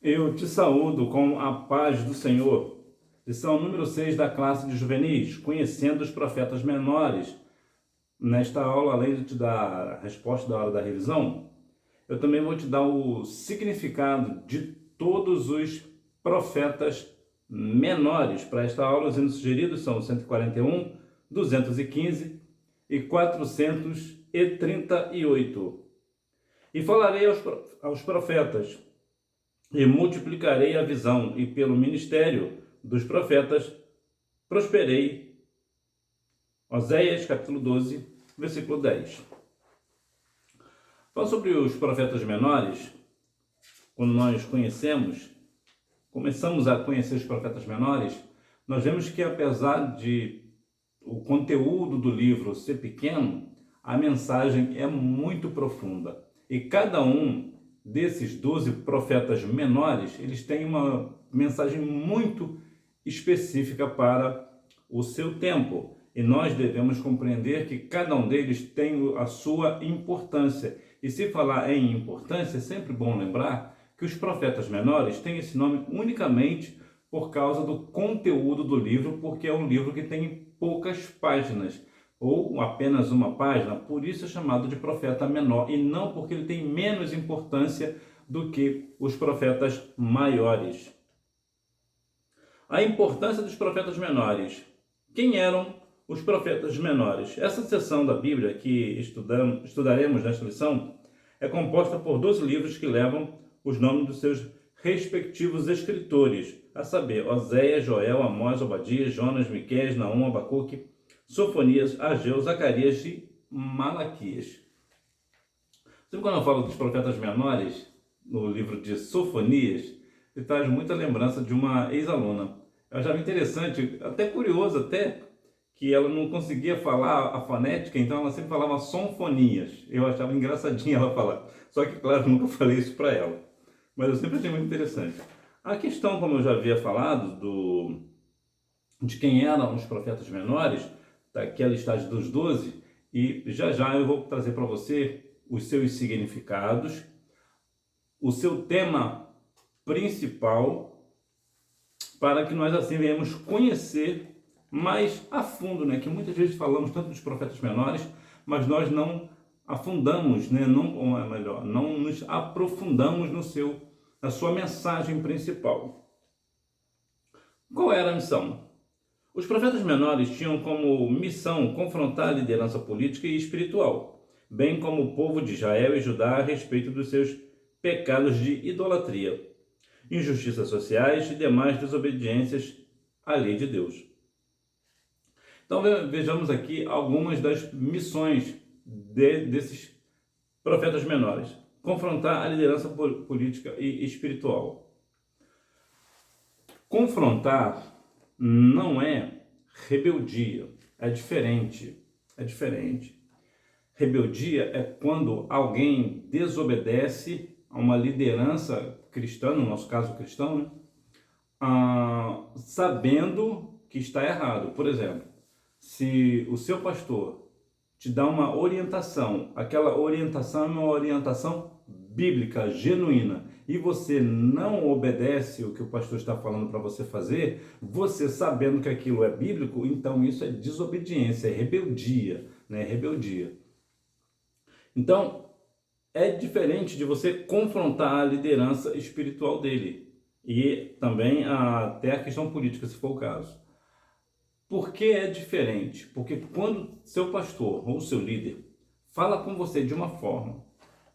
Eu te saúdo com a paz do Senhor. Lição número 6 da classe de juvenis, conhecendo os profetas menores. Nesta aula, além de te dar a resposta da hora da revisão, eu também vou te dar o significado de todos os profetas menores. Para esta aula, os hinos sugeridos são 141, 215 e 438. E falarei aos profetas, e multiplicarei a visão, e pelo ministério dos profetas prosperei. Oséias, capítulo 12, versículo 10. Falando sobre os profetas menores, quando nós começamos a conhecer os profetas menores, nós vemos que apesar de o conteúdo do livro ser pequeno, a mensagem é muito profunda. E cada um desses 12 profetas menores, eles têm uma mensagem muito específica para o seu tempo. E nós devemos compreender que cada um deles tem a sua importância. E se falar em importância, é sempre bom lembrar que os profetas menores têm esse nome unicamente por causa do conteúdo do livro, porque é um livro que tem poucas páginas, ou apenas uma página, por isso é chamado de profeta menor, e não porque ele tem menos importância do que os profetas maiores. A importância dos profetas menores. Quem eram os profetas menores? Essa seção da Bíblia que estudaremos nesta lição é composta por 12 livros que levam os nomes dos seus respectivos escritores, a saber, Oséias, Joel, Amós, Obadias, Jonas, Miqueias, Naum, Abacuque, Sofonias, Ageu, Zacarias e Malaquias. Sempre quando eu falo dos profetas menores, no livro de Sofonias, ele traz muita lembrança de uma ex-aluna. Eu achava interessante, até curioso até, que ela não conseguia falar a fonética, então ela sempre falava sonfonias. Eu achava engraçadinha ela falar. Só que, claro, nunca falei isso para ela. Mas eu sempre achei muito interessante. A questão, como eu já havia falado, de quem eram os profetas menores, daquela listagem dos 12, e já já eu vou trazer para você os seus significados, o seu tema principal, para que nós assim venhamos conhecer mais a fundo, né? Que muitas vezes falamos tanto dos profetas menores, mas nós não afundamos, né? Não, ou é melhor, não nos aprofundamos na sua mensagem principal. Qual era a missão? Os profetas menores tinham como missão confrontar a liderança política e espiritual, bem como o povo de Israel e Judá a respeito dos seus pecados de idolatria, injustiças sociais e demais desobediências à lei de Deus. Então vejamos aqui algumas das missões desses profetas menores. Confrontar a liderança política e espiritual. Confrontar não é rebeldia, é diferente. Rebeldia é quando alguém desobedece a uma liderança cristã, no nosso caso cristão, né? Sabendo que está errado. Por exemplo, se o seu pastor te dá uma orientação, aquela orientação é uma orientação bíblica, genuína, e você não obedece o que o pastor está falando para você fazer, você sabendo que aquilo é bíblico, então isso é desobediência, é rebeldia, né? Rebeldia. Então, é diferente de você confrontar a liderança espiritual dele e também até a questão política, se for o caso. Por que é diferente? Porque quando seu pastor ou seu líder fala com você de uma forma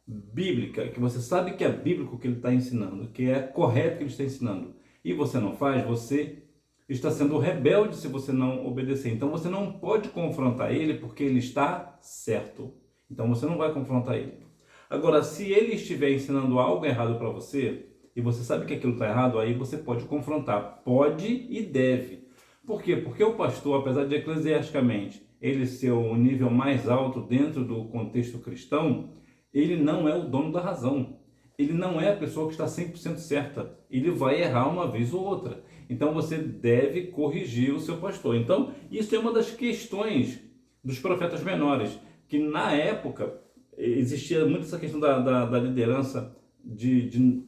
bíblica, que você sabe que é bíblico o que ele está ensinando, que é correto o que ele está ensinando, e você não faz, você está sendo rebelde se você não obedecer. Então você não pode confrontar ele porque ele está certo. Então você não vai confrontar ele. Agora, se ele estiver ensinando algo errado para você, e você sabe que aquilo está errado, aí você pode confrontar. Pode e deve. Por quê? Porque o pastor, apesar de eclesiasticamente ele ser o nível mais alto dentro do contexto cristão, ele não é o dono da razão. Ele não é a pessoa que está 100% certa. Ele vai errar uma vez ou outra. Então você deve corrigir o seu pastor. Então isso é uma das questões dos profetas menores, que na época existia muito essa questão da liderança de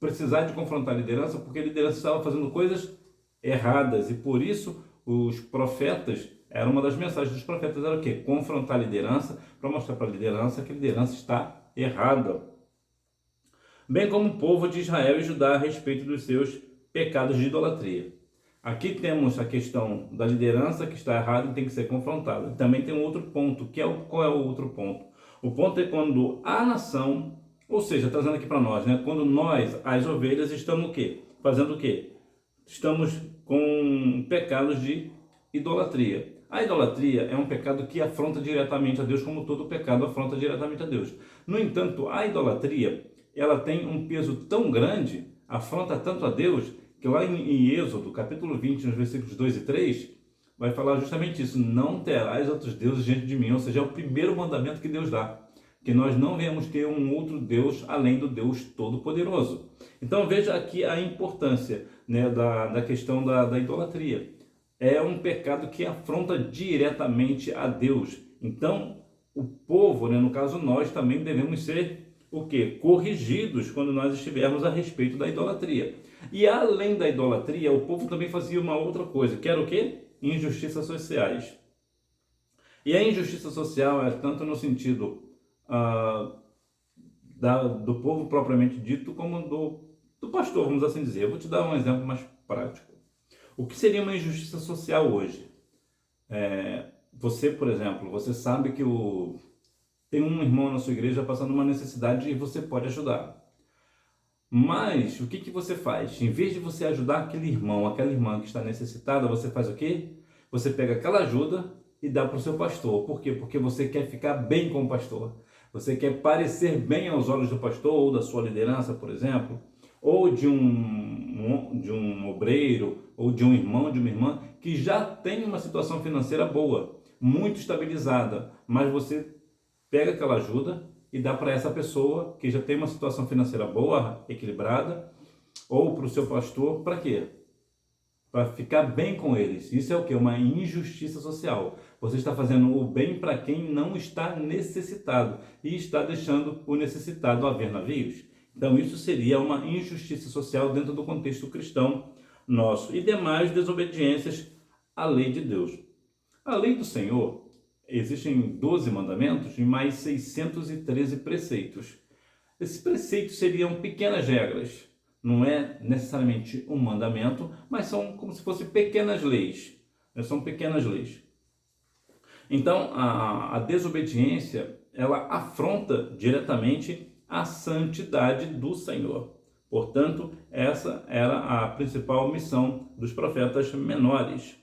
precisar de confrontar a liderança porque a liderança estava fazendo coisas erradas e por isso os profetas, era uma das mensagens dos profetas, era o quê? Confrontar a liderança para mostrar para a liderança que a liderança está errada. Bem como o povo de Israel e Judá a respeito dos seus pecados de idolatria. Aqui temos a questão da liderança que está errada e tem que ser confrontada. Também tem um outro ponto, que é qual é o outro ponto? O ponto é quando a nação, ou seja, trazendo aqui para nós, né? Quando nós, as ovelhas, estamos o quê? Fazendo o quê? Estamos com pecados de idolatria. A idolatria é um pecado que afronta diretamente a Deus, como todo pecado afronta diretamente a Deus. No entanto, a idolatria, ela tem um peso tão grande, afronta tanto a Deus, que lá em Êxodo, capítulo 20, nos versículos 2 e 3, vai falar justamente isso: não terás outros deuses diante de mim. Ou seja, é o primeiro mandamento que Deus dá, que nós não venhamos ter um outro Deus além do Deus Todo-Poderoso. Então veja aqui a importância, né, da questão da idolatria. É um pecado que afronta diretamente a Deus. Então o povo, né, no caso nós, também devemos ser o quê? Corrigidos quando nós estivermos a respeito da idolatria. E além da idolatria, o povo também fazia uma outra coisa, que era o quê? Injustiças sociais. E a injustiça social é tanto no sentido do povo propriamente dito, como do pastor, vamos assim dizer. Eu vou te dar um exemplo mais prático. O que seria uma injustiça social hoje? Você, por exemplo, você sabe que tem um irmão na sua igreja passando uma necessidade e você pode ajudar. Mas o que você faz? Em vez de você ajudar aquele irmão, aquela irmã que está necessitada, você faz o quê? Você pega aquela ajuda e dá para o seu pastor. Por quê? Porque você quer ficar bem com o pastor. Você quer parecer bem aos olhos do pastor ou da sua liderança, por exemplo, ou de um obreiro, ou de um irmão, de uma irmã, que já tem uma situação financeira boa, muito estabilizada, mas você pega aquela ajuda e dá para essa pessoa que já tem uma situação financeira boa, equilibrada, ou para o seu pastor, para quê? Para ficar bem com eles. Isso é o quê? Uma injustiça social. Você está fazendo o bem para quem não está necessitado e está deixando o necessitado a ver navios. Então isso seria uma injustiça social dentro do contexto cristão nosso. E demais desobediências à lei de Deus. A lei do Senhor, existem 12 mandamentos e mais 613 preceitos. Esses preceitos seriam pequenas regras. Não é necessariamente um mandamento, mas são como se fossem pequenas leis. São pequenas leis. Então, a desobediência, ela afronta diretamente a santidade do Senhor. Portanto, essa era a principal missão dos profetas menores.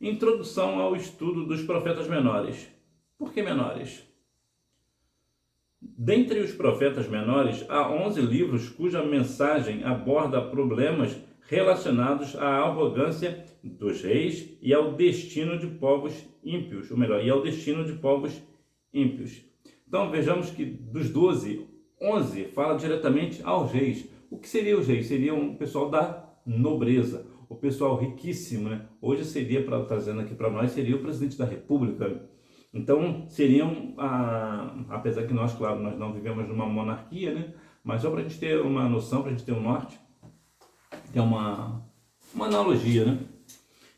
Introdução ao estudo dos profetas menores. Por que menores? Dentre os profetas menores, há 11 livros cuja mensagem aborda problemas relacionados à arrogância dos reis e ao destino de povos ímpios, ou melhor, e ao destino de povos ímpios. Então vejamos que dos 12, 11 fala diretamente aos reis. O que seriam os reis? Seriam o pessoal da nobreza, o pessoal riquíssimo, né? Hoje seria, trazendo aqui para nós, seria o presidente da República. Então seriam, apesar que nós, claro, nós não vivemos numa monarquia, né? Mas só para a gente ter uma noção, para a gente ter um norte, é uma analogia, né?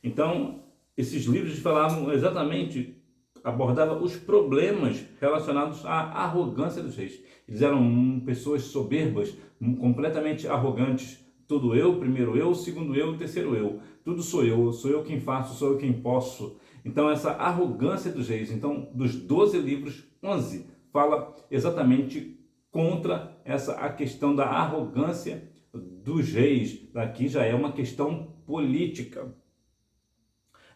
Então, esses livros falavam exatamente, abordavam os problemas relacionados à arrogância dos reis. Eles eram pessoas soberbas, completamente arrogantes. Tudo eu, primeiro eu, segundo eu, terceiro eu. Tudo sou eu quem faço, sou eu quem posso. Então, essa arrogância dos reis. Então, dos 12 livros, 11 fala exatamente contra a questão da arrogância dos reis. Daqui já é uma questão política.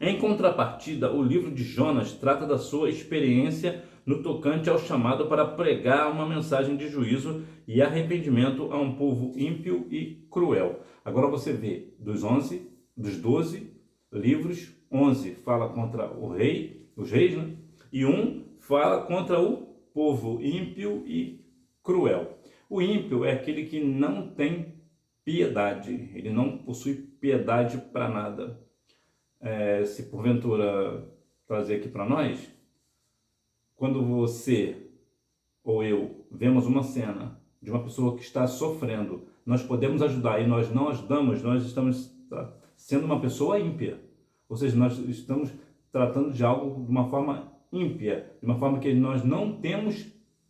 Em contrapartida, o livro de Jonas trata da sua experiência no tocante ao chamado para pregar uma mensagem de juízo e arrependimento a um povo ímpio e cruel. Agora você vê, dos 12 livros, 11 fala contra o rei, os reis, né? E um fala contra o povo ímpio e cruel. O ímpio é aquele que não tem piedade, ele não possui piedade para nada. Se porventura trazer aqui para nós, quando você ou eu vemos uma cena de uma pessoa que está sofrendo, nós podemos ajudar e nós não ajudamos, nós estamos sendo uma pessoa ímpia. Ou seja, nós estamos tratando de algo de uma forma ímpia, de uma forma que nós não temos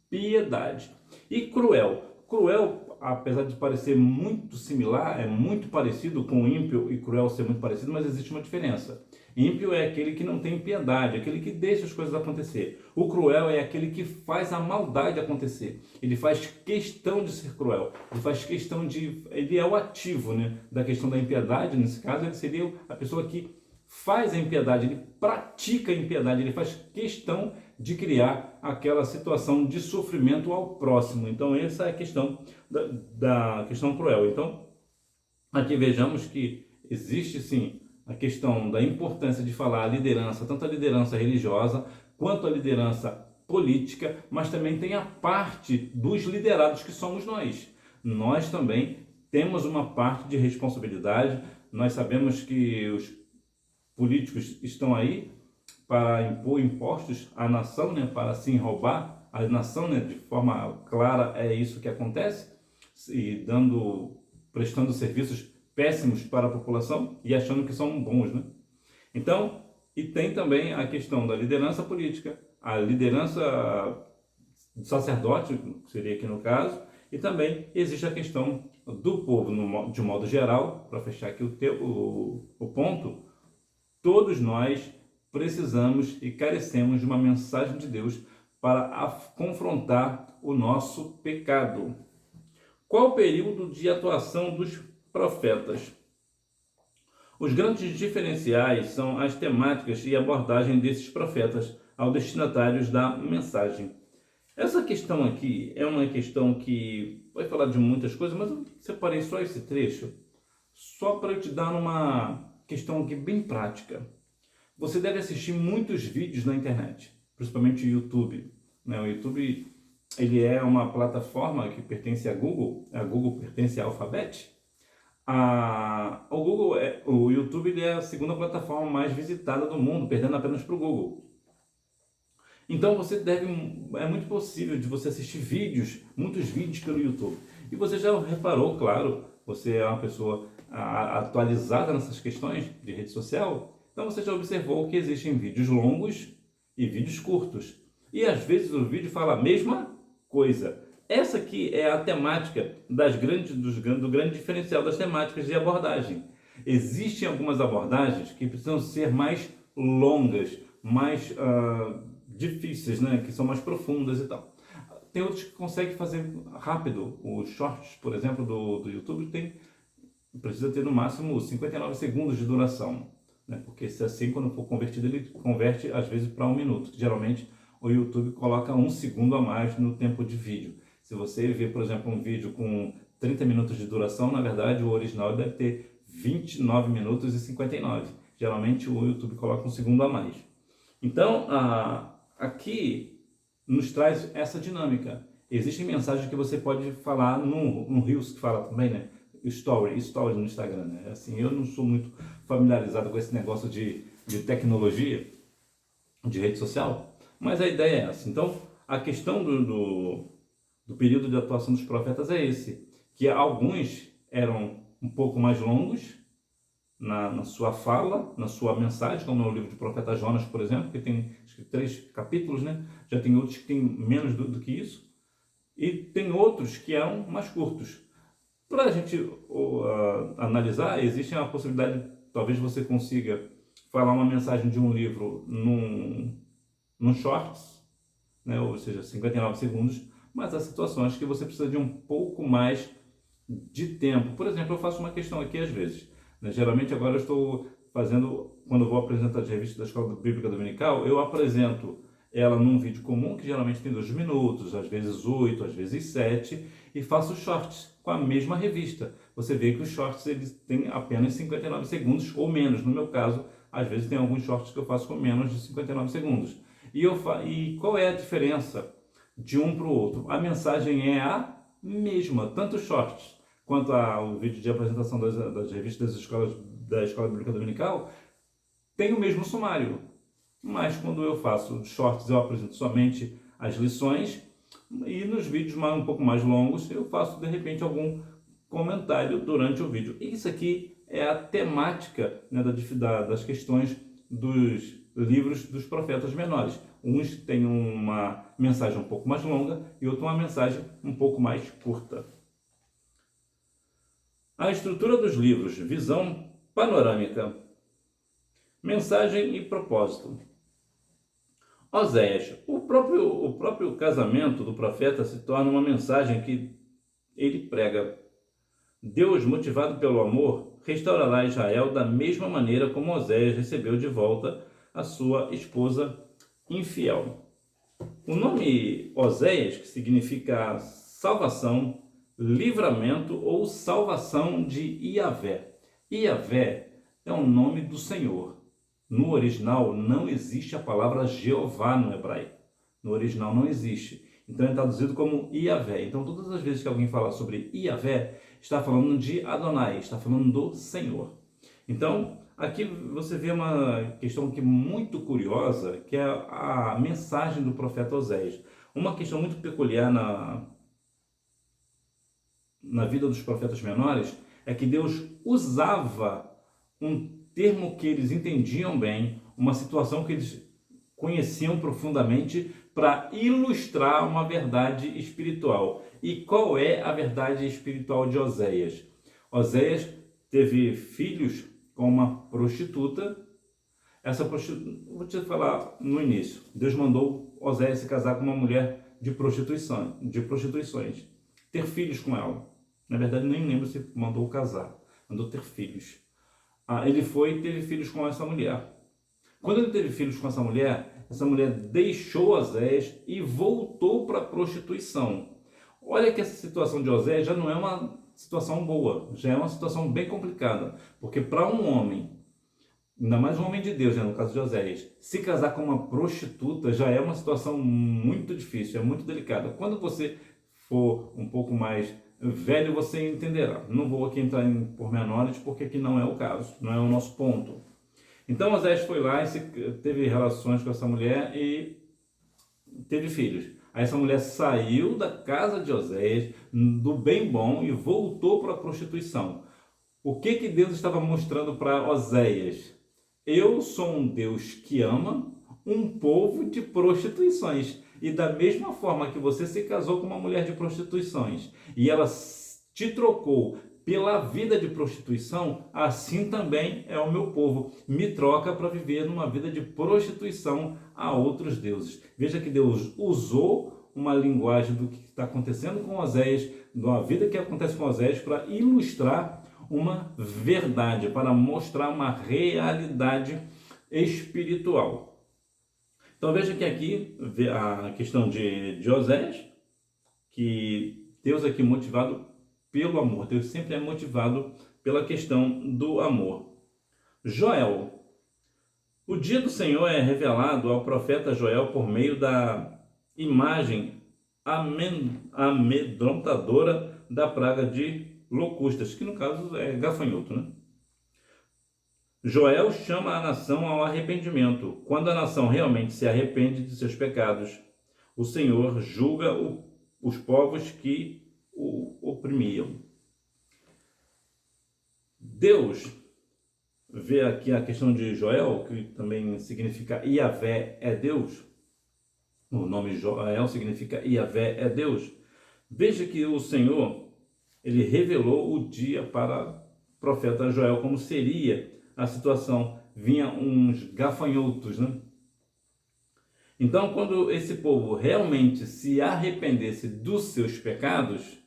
piedade. E cruel. Cruel, apesar de parecer muito similar, é muito parecido com ímpio e cruel ser muito parecido, mas existe uma diferença. Ímpio é aquele que não tem piedade, aquele que deixa as coisas acontecer. O cruel é aquele que faz a maldade acontecer. Ele faz questão de ser cruel. Ele faz questão de... Ele é o ativo, né, da questão da impiedade. Nesse caso, ele seria a pessoa que faz a impiedade, ele pratica a impiedade, ele faz questão de criar aquela situação de sofrimento ao próximo. Então, essa é a questão da questão cruel. Então, aqui vejamos que existe sim a questão da importância de falar a liderança, tanto a liderança religiosa quanto a liderança política, mas também tem a parte dos liderados que somos nós. Nós também temos uma parte de responsabilidade. Nós sabemos que os políticos estão aí para impor impostos à nação, né, para assim roubar a nação, né, de forma clara é isso que acontece, e prestando serviços péssimos para a população e achando que são bons, né? Então, e tem também a questão da liderança política, a liderança do sacerdote, que seria aqui no caso, e também existe a questão do povo, de modo geral. Para fechar aqui o ponto, todos nós precisamos e carecemos de uma mensagem de Deus para confrontar o nosso pecado. Qual o período de atuação dos profetas? Os grandes diferenciais são as temáticas e abordagem desses profetas aos destinatários da mensagem. Essa questão aqui é uma questão que vai falar de muitas coisas, mas eu separei só esse trecho só para eu te dar uma questão aqui bem prática. Você deve assistir muitos vídeos na internet, principalmente o YouTube. O YouTube, ele é uma plataforma que pertence à Google. A Google pertence à Alphabet. O YouTube, ele é a segunda plataforma mais visitada do mundo, perdendo apenas para o Google. Então é muito possível de você assistir muitos vídeos pelo YouTube. E você já reparou, claro, você é uma pessoa atualizada nessas questões de rede social, então você já observou que existem vídeos longos e vídeos curtos. E às vezes o vídeo fala a mesma coisa. Essa aqui é a temática do grande diferencial das temáticas de abordagem. Existem algumas abordagens que precisam ser mais longas, mais difíceis, né? Que são mais profundas e tal. Tem outros que conseguem fazer rápido. Os shorts, por exemplo, do YouTube precisa ter no máximo 59 segundos de duração, né? Porque se assim, quando for convertido, ele converte às vezes para 1 minuto. Geralmente o YouTube coloca 1 segundo a mais no tempo de vídeo. Se você vê, por exemplo, um vídeo com 30 minutos de duração, na verdade o original deve ter 29 minutos e 59. Geralmente o YouTube coloca 1 segundo a mais. Então, aqui nos traz essa dinâmica. Existem mensagens que você pode falar no Reels, que fala também, né? Story no Instagram, né? Assim, eu não sou muito familiarizado com esse negócio de tecnologia, de rede social, mas a ideia é essa. Então, a questão do período de atuação dos profetas é esse, que alguns eram um pouco mais longos na sua fala, na sua mensagem, como é o livro do profeta Jonas, por exemplo, que tem acho que 3 capítulos, né? Já tem outros que tem menos do que isso, e tem outros que eram mais curtos. Para a gente analisar, existe a possibilidade, talvez você consiga falar uma mensagem de um livro num shorts, né? Ou seja, 59 segundos, mas há situações que você precisa de um pouco mais de tempo. Por exemplo, eu faço uma questão aqui às vezes, né? Geralmente agora eu estou fazendo, quando eu vou apresentar as revistas da Escola Bíblica Dominical, eu apresento ela num vídeo comum, que geralmente tem 2 minutos, às vezes 8, às vezes 7, e faço shorts com a mesma revista. Você vê que os shorts eles têm apenas 59 segundos ou menos. No meu caso, às vezes tem alguns shorts que eu faço com menos de 59 segundos. E qual é a diferença de um para o outro? A mensagem é a mesma, tanto os shorts quanto o vídeo de apresentação das revistas da Escola Bíblica Dominical tem o mesmo sumário. Mas quando eu faço shorts, eu apresento somente as lições, E nos vídeos um pouco mais longos eu faço de repente algum comentário durante o vídeo. E isso aqui é a temática, né, das questões dos livros dos profetas menores. Uns têm uma mensagem um pouco mais longa e outros uma mensagem um pouco mais curta. A estrutura dos livros: visão panorâmica, mensagem e propósito. Oséias: o próprio casamento do profeta se torna uma mensagem que ele prega. Deus, motivado pelo amor, restaurará Israel da mesma maneira como Oséias recebeu de volta a sua esposa infiel. O nome Oséias, que significa salvação, livramento ou salvação de Iavé. Iavé é o nome do Senhor. No original não existe a palavra Jeová no hebraico. No original não existe. Então é traduzido como Iavé. Então todas as vezes que alguém fala sobre Iavé, está falando de Adonai, está falando do Senhor. Então aqui você vê uma questão que é muito curiosa, que é a mensagem do profeta Oséias. Uma questão muito peculiar na vida dos profetas menores é que Deus usava um termo que eles entendiam bem, uma situação que eles conheciam profundamente, para ilustrar uma verdade espiritual. E qual é a verdade espiritual de Oséias? Oséias teve filhos com uma prostituta. Essa prostituta, vou te falar no início, Deus mandou Oséias se casar com uma mulher de prostituições, ter filhos com ela. Na verdade, nem lembro se mandou casar, mandou ter filhos. Ele foi e teve filhos com essa mulher. Quando ele teve filhos com essa mulher deixou Oséias e voltou para a prostituição. Olha que essa situação de Oséias já não é uma situação boa, já é uma situação bem complicada, porque para um homem, ainda mais um homem de Deus, né, no caso de Oséias, se casar com uma prostituta já é uma situação muito difícil, é muito delicada. Quando você for um pouco mais velho, você entenderá. Não vou aqui entrar em pormenores, porque aqui não é o caso, não é o nosso ponto. Então Oséias foi lá e teve relações com essa mulher e teve filhos. Aí essa mulher saiu da casa de Oséias, do bem bom, e voltou para a prostituição. O que Deus estava mostrando para Oséias? Eu sou um Deus que ama um povo de prostituições. E da mesma forma que você se casou com uma mulher de prostituições e ela te trocou pela vida de prostituição, assim também é o meu povo. Me troca para viver numa vida de prostituição a outros deuses. Veja que Deus usou uma linguagem do que está acontecendo com Oséias, da vida que acontece com Oséias, para ilustrar uma verdade, para mostrar uma realidade espiritual. Então veja que aqui a questão de Oséias, que Deus aqui motivado pelo amor. Deus sempre é motivado pela questão do amor. Joel. O dia do Senhor é revelado ao profeta Joel por meio da imagem amedrontadora da praga de locustas, que no caso é gafanhoto, né? Joel chama a nação ao arrependimento. Quando a nação realmente se arrepende de seus pecados, o Senhor julga os povos que o oprimiam. Deus vê aqui a questão de Joel, que também significa Iavé é Deus. O nome Joel significa Iavé é Deus. Veja que o Senhor, ele revelou o dia para o profeta Joel, como seria a situação. Vinha uns gafanhotos, né? Então, quando esse povo realmente se arrependesse dos seus pecados,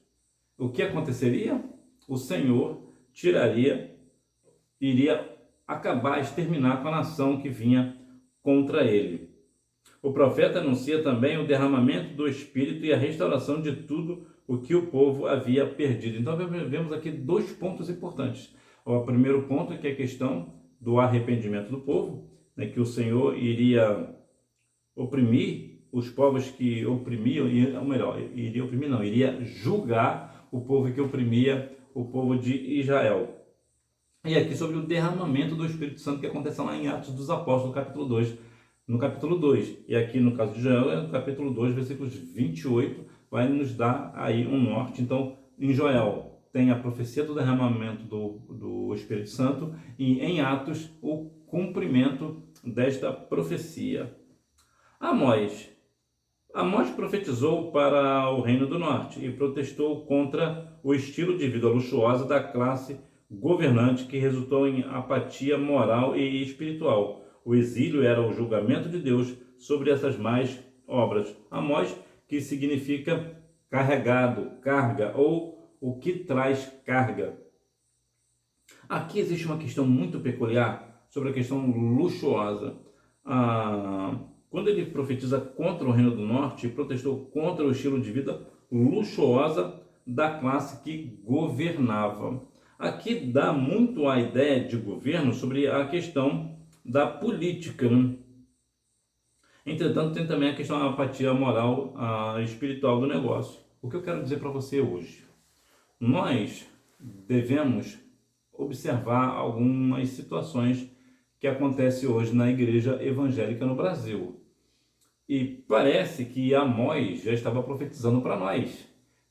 o que aconteceria? O Senhor iria acabar, exterminar com a nação que vinha contra ele. O profeta anuncia também o derramamento do Espírito e a restauração de tudo o que o povo havia perdido. Então, vemos aqui dois pontos importantes. O primeiro ponto, que é a questão do arrependimento do povo, né, que o Senhor iria oprimir os povos que oprimiam, ou melhor, iria julgar o povo que oprimia o povo de Israel. E aqui sobre o derramamento do Espírito Santo, que acontece lá em Atos dos Apóstolos, capítulo 2, no capítulo 2. E aqui no caso de Joel, é no capítulo 2, versículos 28, vai nos dar aí um norte. Então, em Joel tem a profecia do derramamento do Espírito Santo e em Atos o cumprimento desta profecia. Amós. Amós profetizou para o Reino do Norte e protestou contra o estilo de vida luxuosa da classe governante que resultou em apatia moral e espiritual. O exílio era o julgamento de Deus sobre essas más obras. Amós, que significa carregado, carga, ou o que traz carga. Aqui existe uma questão muito peculiar sobre a questão luxuosa. Quando ele profetiza contra o Reino do Norte, protestou contra o estilo de vida luxuosa da classe que governava. Aqui dá muito a ideia de governo sobre a questão da política, né? Entretanto, tem também a questão da apatia moral, espiritual do negócio. O que eu quero dizer para você hoje? Nós devemos observar algumas situações que acontecem hoje na igreja evangélica no Brasil. E parece que Amós já estava profetizando para nós,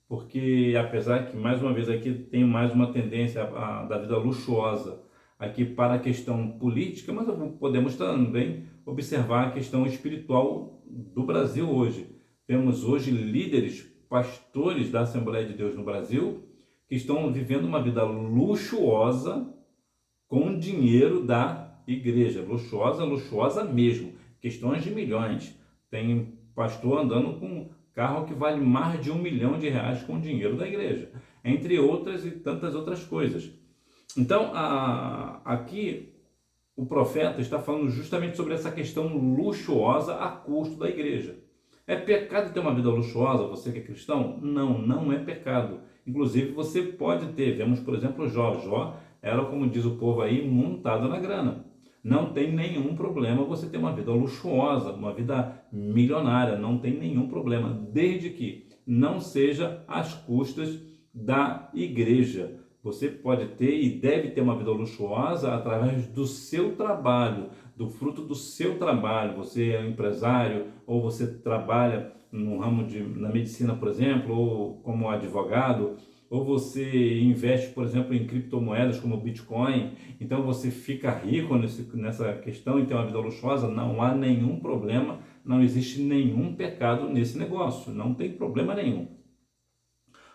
porque apesar que, mais uma vez, aqui tem mais uma tendência da vida luxuosa aqui para a questão política, mas podemos também observar a questão espiritual do Brasil hoje. Temos hoje líderes, pastores da Assembleia de Deus no Brasil, que estão vivendo uma vida luxuosa com dinheiro da igreja, luxuosa, luxuosa mesmo, questões de milhões. Tem pastor andando com carro que vale mais de R$1 milhão com dinheiro da igreja, entre outras e tantas outras coisas. Então, aqui o profeta está falando justamente sobre essa questão luxuosa a custo da igreja. É pecado ter uma vida luxuosa, você que é cristão? Não, não é pecado. Inclusive, você pode ter, vemos, por exemplo, Jó era, como diz o povo aí, montado na grana. Não tem nenhum problema você ter uma vida luxuosa, uma vida milionária, não tem nenhum problema, desde que não seja às custas da igreja. Você pode ter e deve ter uma vida luxuosa através do seu trabalho, do fruto do seu trabalho. Você é um empresário ou você trabalha no ramo na medicina, por exemplo, ou como advogado, ou você investe, por exemplo, em criptomoedas como o Bitcoin, então você fica rico nessa questão e tem uma vida luxuosa, não há nenhum problema, não existe nenhum pecado nesse negócio, não tem problema nenhum.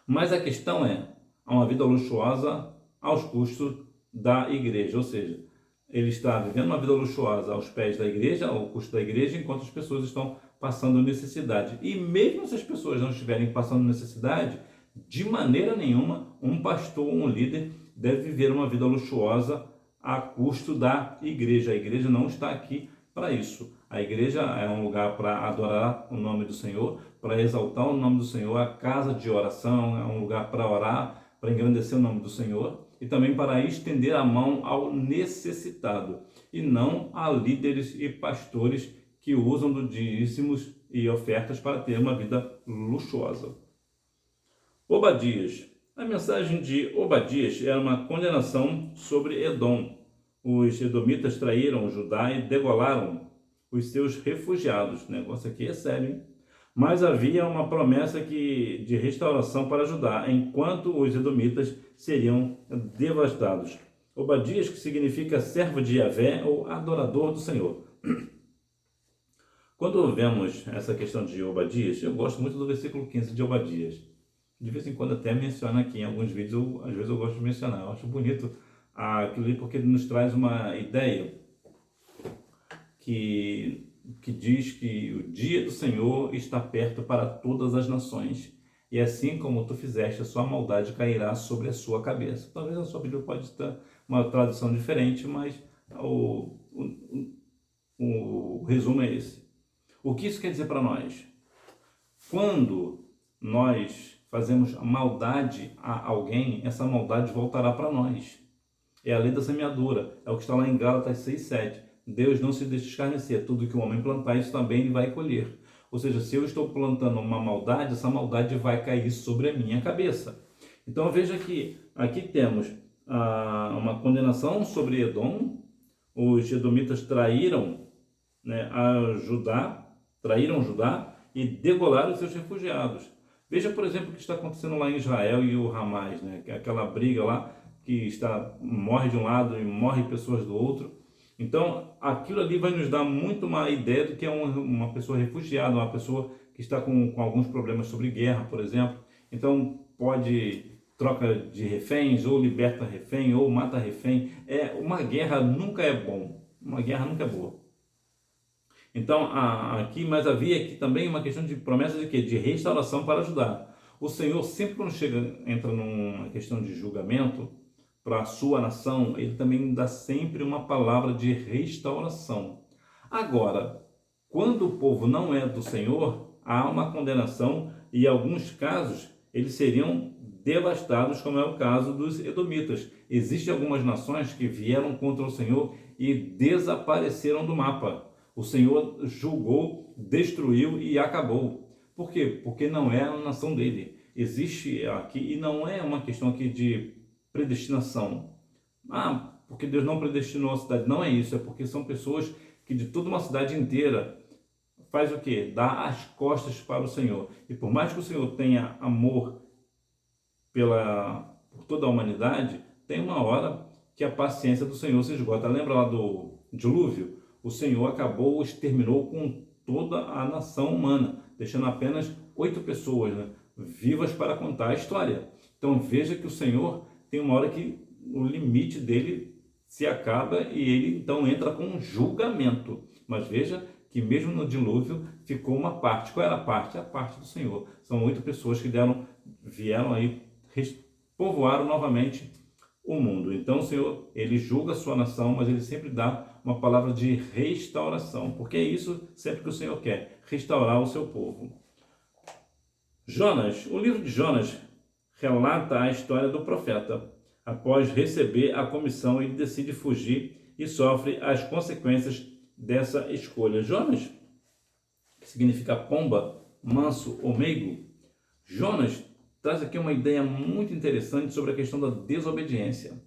Mas a questão é, há uma vida luxuosa aos custos da igreja, ou seja, ele está vivendo uma vida luxuosa aos pés da igreja, ao custo da igreja, enquanto as pessoas estão passando necessidade. E mesmo se as pessoas não estiverem passando necessidade, de maneira nenhuma, um pastor ou um líder deve viver uma vida luxuosa a custo da igreja. A igreja não está aqui para isso. A igreja é um lugar para adorar o nome do Senhor, para exaltar o nome do Senhor, a casa de oração é um lugar para orar, para engrandecer o nome do Senhor e também para estender a mão ao necessitado e não a líderes e pastores que usam do dízimos e ofertas para ter uma vida luxuosa. Obadias. A mensagem de Obadias era uma condenação sobre Edom. Os edomitas traíram Judá e degolaram os seus refugiados. O negócio aqui é sério, hein? Mas havia uma promessa de restauração para Judá, enquanto os edomitas seriam devastados. Obadias, que significa servo de Yahvé ou adorador do Senhor. Quando vemos essa questão de Obadias, eu gosto muito do versículo 15 de Obadias. De vez em quando até menciono aqui em alguns vídeos, às vezes eu gosto de mencionar. Eu acho bonito aquilo ali porque ele nos traz uma ideia que diz que o dia do Senhor está perto para todas as nações. E assim como tu fizeste, a sua maldade cairá sobre a sua cabeça. Talvez a sua Bíblia pode estar uma tradução diferente, mas o resumo é esse. O que isso quer dizer para nós? Quando nós fazemos maldade a alguém, essa maldade voltará para nós. É a lei da semeadura, é o que está lá em Gálatas 6:7. Deus não se deixa escarnecer, tudo que o homem plantar, isso também ele vai colher. Ou seja, se eu estou plantando uma maldade, essa maldade vai cair sobre a minha cabeça. Então veja que aqui temos uma condenação sobre Edom, os edomitas traíram, né, a Judá, traíram Judá e degolaram os seus refugiados. Veja, por exemplo, o que está acontecendo lá em Israel e o Hamas, né, que é aquela briga lá que morre de um lado e morre pessoas do outro. Então, aquilo ali vai nos dar muito uma ideia do que é uma pessoa refugiada, uma pessoa que está com alguns problemas sobre guerra, por exemplo. Então, pode troca de reféns, ou liberta refém, ou mata refém. Uma guerra nunca é bom, uma guerra nunca é boa. Então, mas havia aqui também uma questão de promessa de quê? De restauração para ajudar. O Senhor, sempre quando entra numa questão de julgamento para a sua nação, ele também dá sempre uma palavra de restauração. Agora, quando o povo não é do Senhor, há uma condenação e, em alguns casos, eles seriam devastados, como é o caso dos edomitas. Existem algumas nações que vieram contra o Senhor e desapareceram do mapa. O Senhor julgou, destruiu e acabou. Por quê? Porque não é a nação dele. Existe aqui, e não é uma questão aqui de predestinação. Porque Deus não predestinou a cidade. Não é isso, é porque são pessoas que de toda uma cidade inteira faz o quê? Dá as costas para o Senhor. E por mais que o Senhor tenha amor por toda a humanidade, tem uma hora que a paciência do Senhor se esgota. Lembra lá do dilúvio? O Senhor exterminou com toda a nação humana, deixando apenas 8 pessoas, né, vivas para contar a história. Então veja que o Senhor tem uma hora que o limite dele se acaba e ele então entra com um julgamento. Mas veja que mesmo no dilúvio ficou uma parte. Qual era a parte? A parte do Senhor. São 8 pessoas que vieram aí, povoaram novamente o mundo. Então o Senhor, ele julga a sua nação, mas ele sempre dá uma palavra de restauração, porque é isso sempre que o Senhor quer, restaurar o seu povo. Jonas, o livro de Jonas relata a história do profeta. Após receber a comissão, ele decide fugir e sofre as consequências dessa escolha. Jonas, que significa pomba, manso ou meigo, Jonas traz aqui uma ideia muito interessante sobre a questão da desobediência.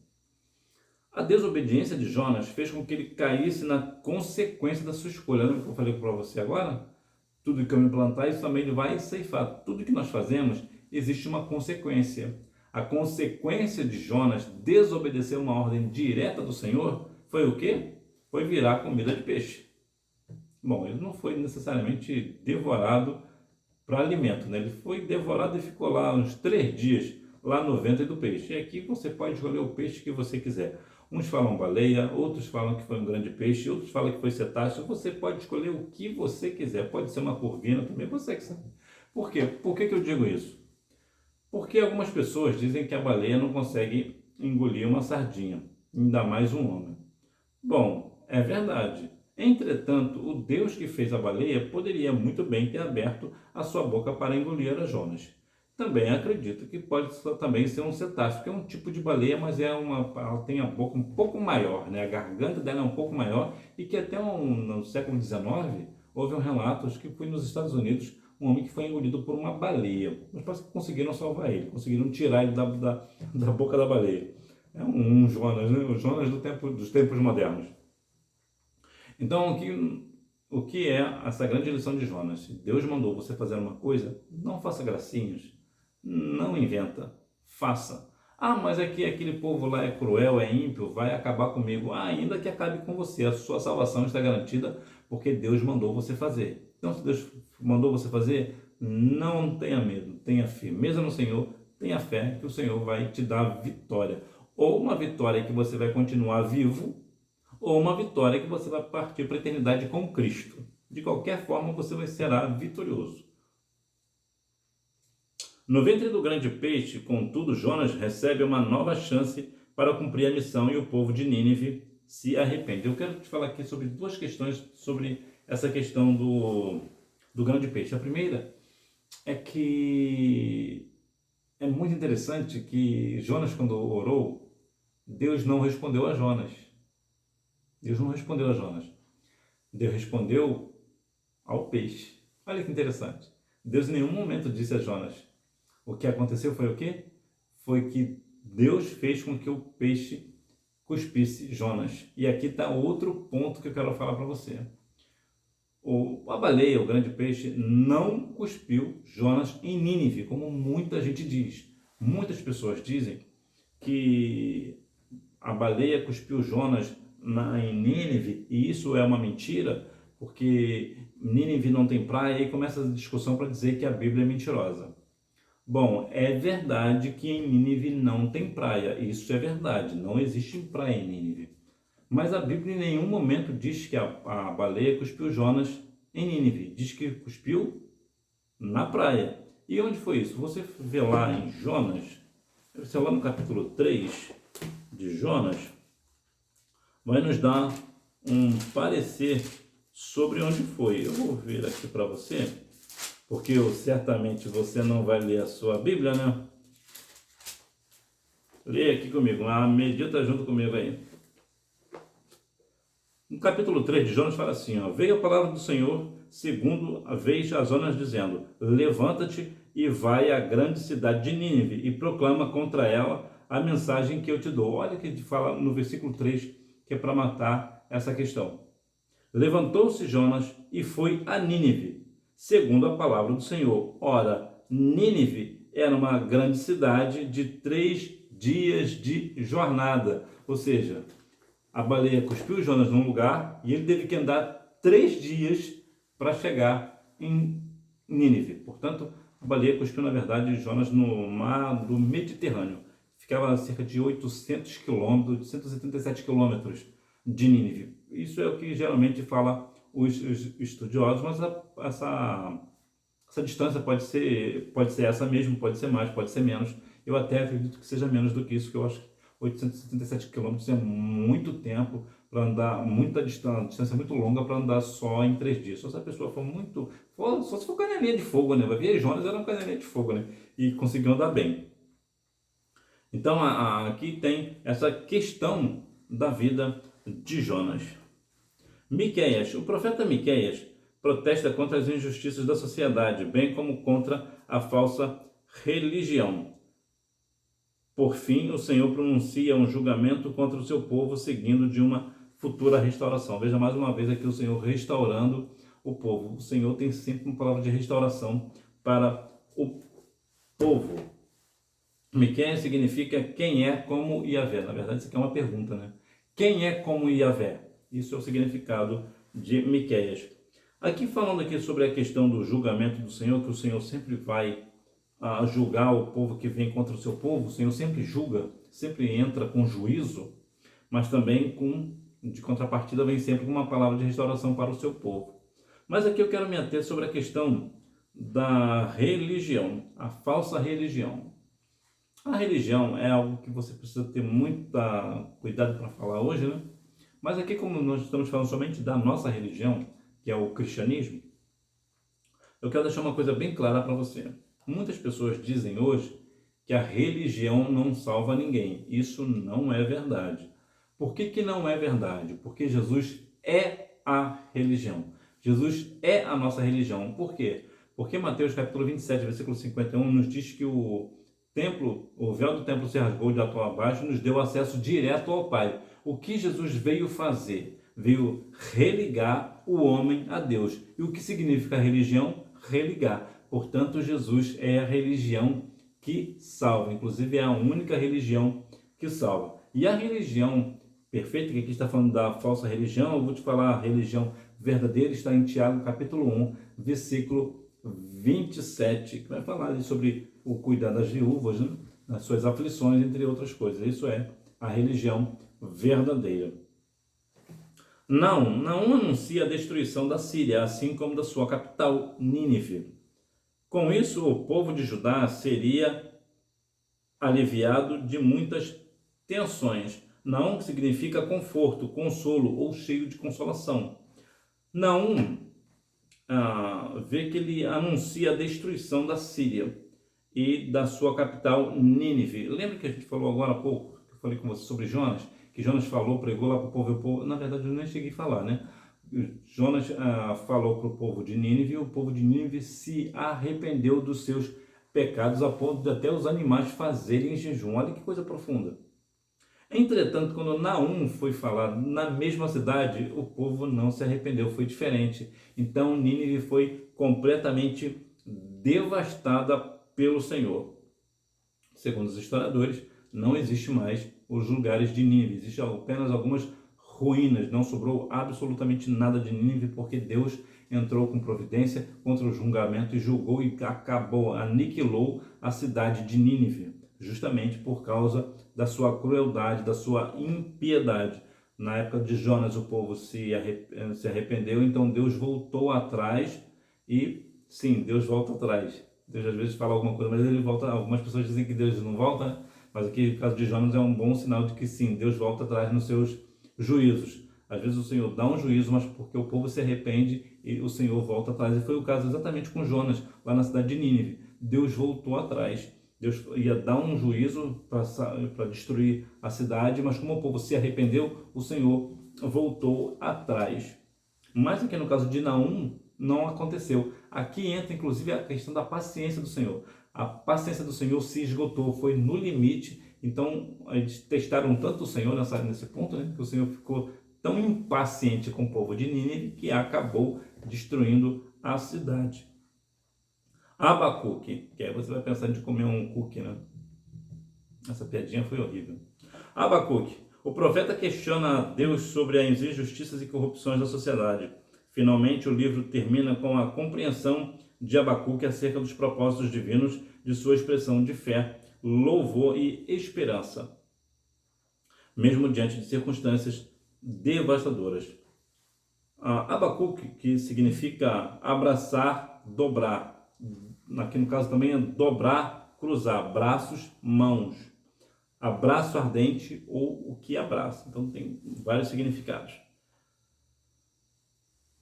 A desobediência de Jonas fez com que ele caísse na consequência da sua escolha. Lembra que eu falei para você agora? Tudo que eu me plantar, isso também ele vai ceifar. Tudo que nós fazemos, existe uma consequência. A consequência de Jonas desobedecer uma ordem direta do Senhor foi o quê? Foi virar comida de peixe. Bom, ele não foi necessariamente devorado para alimento, né? Ele foi devorado e ficou lá uns 3 dias, lá no ventre do peixe. E aqui você pode escolher o peixe que você quiser. Uns falam baleia, outros falam que foi um grande peixe, outros falam que foi cetáceo. Você pode escolher o que você quiser. Pode ser uma corvina também, você que sabe. Por quê? Por que eu digo isso? Porque algumas pessoas dizem que a baleia não consegue engolir uma sardinha, ainda mais um homem. Bom, é verdade. Entretanto, o Deus que fez a baleia poderia muito bem ter aberto a sua boca para engolir a Jonas. Também acredito que pode também ser um cetáceo, que é um tipo de baleia, mas ela tem a boca um pouco maior, né? A garganta dela é um pouco maior e que até no século XIX houve um relato, acho que foi nos Estados Unidos, um homem que foi engolido por uma baleia. Mas parece que conseguiram salvar ele, conseguiram tirar ele da boca da baleia. É um Jonas, né? O Jonas dos tempos modernos. Então, o que é essa grande lição de Jonas? Se Deus mandou você fazer uma coisa, não faça gracinhas, não inventa, faça. Mas aqui aquele povo lá é cruel, é ímpio, vai acabar comigo. Ainda que acabe com você, a sua salvação está garantida porque Deus mandou você fazer. Então, se Deus mandou você fazer, não tenha medo, tenha firmeza no Senhor, tenha fé que o Senhor vai te dar vitória. Ou uma vitória que você vai continuar vivo, ou uma vitória que você vai partir para a eternidade com Cristo. De qualquer forma, você será vitorioso. No ventre do grande peixe, contudo, Jonas recebe uma nova chance para cumprir a missão e o povo de Nínive se arrepende. Eu quero te falar aqui sobre 2 questões sobre essa questão do grande peixe. A primeira é que é muito interessante que Jonas, quando orou, Deus não respondeu a Jonas. Deus não respondeu a Jonas. Deus respondeu ao peixe. Olha que interessante. Deus em nenhum momento disse a Jonas. O que aconteceu foi o quê? Foi que Deus fez com que o peixe cuspisse Jonas. E aqui está outro ponto que eu quero falar para você. A baleia, o grande peixe, não cuspiu Jonas em Nínive, como muita gente diz. Muitas pessoas dizem que a baleia cuspiu Jonas em Nínive, e isso é uma mentira, porque Nínive não tem praia, e aí começa a discussão para dizer que a Bíblia é mentirosa. Bom, é verdade que em Nínive não tem praia, isso é verdade, não existe praia em Nínive. Mas a Bíblia em nenhum momento diz que a baleia cuspiu Jonas em Nínive, diz que cuspiu na praia. E onde foi isso? Você vê lá em Jonas, você lá no capítulo 3 de Jonas, vai nos dar um parecer sobre onde foi. Eu vou ver aqui para você, porque certamente você não vai ler a sua Bíblia, né? Leia aqui comigo, medita junto comigo aí. No capítulo 3 de Jonas fala assim, ó, veio a palavra do Senhor, segundo a vez a Jonas, dizendo, levanta-te e vai à grande cidade de Nínive e proclama contra ela a mensagem que eu te dou. Olha o que ele fala no versículo 3, que é para matar essa questão. Levantou-se Jonas e foi a Nínive, segundo a palavra do Senhor. Ora, Nínive era uma grande cidade de 3 dias de jornada, ou seja, a baleia cuspiu Jonas num lugar e ele teve que andar 3 dias para chegar em Nínive. Portanto, a baleia cuspiu, na verdade, Jonas no mar do Mediterrâneo. Ficava a cerca de 800 quilômetros, 177 quilômetros de Nínive. Isso é o que geralmente fala os estudiosos, mas essa distância pode ser essa mesmo, pode ser mais, pode ser menos. Eu até acredito que seja menos do que isso, que eu acho que 877 quilômetros é muito tempo para andar, muita distância muito longa para andar só em 3 dias. Só se a pessoa só se for canelinha de fogo, né? Vai ver, Jonas era uma canelinha de fogo, né? E conseguiu andar bem. Então aqui tem essa questão da vida de Jonas. Miqueias, o profeta Miqueias protesta contra as injustiças da sociedade, bem como contra a falsa religião. Por fim, o Senhor pronuncia um julgamento contra o seu povo, seguindo de uma futura restauração. Veja mais uma vez aqui o Senhor restaurando o povo. O Senhor tem sempre uma palavra de restauração para o povo. Miqueias significa quem é como Yahvé. Na verdade, isso aqui é uma pergunta, né? Quem é como Yahvé? Isso é o significado de Miqueias. Aqui falando aqui sobre a questão do julgamento do Senhor, que o Senhor sempre vai a julgar o povo que vem contra o seu povo, o Senhor sempre julga, sempre entra com juízo, mas também de contrapartida vem sempre com uma palavra de restauração para o seu povo. Mas aqui eu quero me ater sobre a questão da religião, a falsa religião. A religião é algo que você precisa ter muito cuidado para falar hoje, né? Mas aqui, como nós estamos falando somente da nossa religião, que é o cristianismo, eu quero deixar uma coisa bem clara para você. Muitas pessoas dizem hoje que a religião não salva ninguém. Isso não é verdade. Por que não é verdade? Porque Jesus é a religião. Jesus é a nossa religião. Por quê? Porque Mateus capítulo 27, versículo 51, nos diz que o véu do templo se rasgou de alto a baixo, nos deu acesso direto ao Pai. O que Jesus veio fazer? Veio religar o homem a Deus. E o que significa religião? Religar. Portanto, Jesus é a religião que salva. Inclusive, é a única religião que salva. E a religião perfeita, que aqui está falando da falsa religião, eu vou te falar, a religião verdadeira está em Tiago, capítulo 1, versículo 27, que vai falar sobre o cuidar das viúvas, né? Nas suas aflições, entre outras coisas. Isso é a religião verdadeira. Não anuncia a destruição da Síria, assim como da sua capital, Nínive. Com isso, o povo de Judá seria aliviado de muitas tensões. Não significa conforto, consolo ou cheio de consolação. Não vê que ele anuncia a destruição da Síria e da sua capital, Nínive. Lembra que a gente falou agora há pouco, que eu falei com você sobre Jonas, que Jonas falou, pregou lá para o povo, e o povo, na verdade eu nem cheguei a falar, né? Jonas falou para o povo de Nínive, e o povo de Nínive se arrependeu dos seus pecados, a ponto de até os animais fazerem jejum. Olha que coisa profunda. Entretanto, quando Naum foi falar na mesma cidade, o povo não se arrependeu, foi diferente. Então Nínive foi completamente devastada pelo Senhor. Segundo os historiadores, não existe mais os lugares de Nínive, existem apenas algumas ruínas, não sobrou absolutamente nada de Nínive, porque Deus entrou com providência contra o julgamento e julgou e acabou, aniquilou a cidade de Nínive, justamente por causa da sua crueldade, da sua impiedade. Na época de Jonas, o povo se arrependeu, então Deus voltou atrás e, sim, Deus volta atrás. Deus às vezes fala alguma coisa, mas ele volta. Algumas pessoas dizem que Deus não volta, né? Mas aqui, no caso de Jonas, é um bom sinal de que sim, Deus volta atrás nos seus juízos. Às vezes o Senhor dá um juízo, mas porque o povo se arrepende e o Senhor volta atrás. E foi o caso exatamente com Jonas, lá na cidade de Nínive. Deus voltou atrás. Deus ia dar um juízo para destruir a cidade, mas como o povo se arrependeu, o Senhor voltou atrás. Mas aqui no caso de Naum, não aconteceu. Aqui entra inclusive a questão da paciência do Senhor. A paciência do Senhor se esgotou, foi no limite. Então, eles testaram tanto o Senhor nesse ponto, né, que o Senhor ficou tão impaciente com o povo de Nínive que acabou destruindo a cidade. Abacuque, que aí você vai pensar de comer um cookie, né? Essa piadinha foi horrível. Abacuque, o profeta questiona Deus sobre as injustiças e corrupções da sociedade. Finalmente, o livro termina com a compreensão de Abacuque acerca dos propósitos divinos de sua expressão de fé, louvor e esperança, mesmo diante de circunstâncias devastadoras. Abacuque, que significa abraçar, dobrar. Aqui no caso também é dobrar, cruzar, braços, mãos. Abraço ardente ou o que abraça. Então tem vários significados.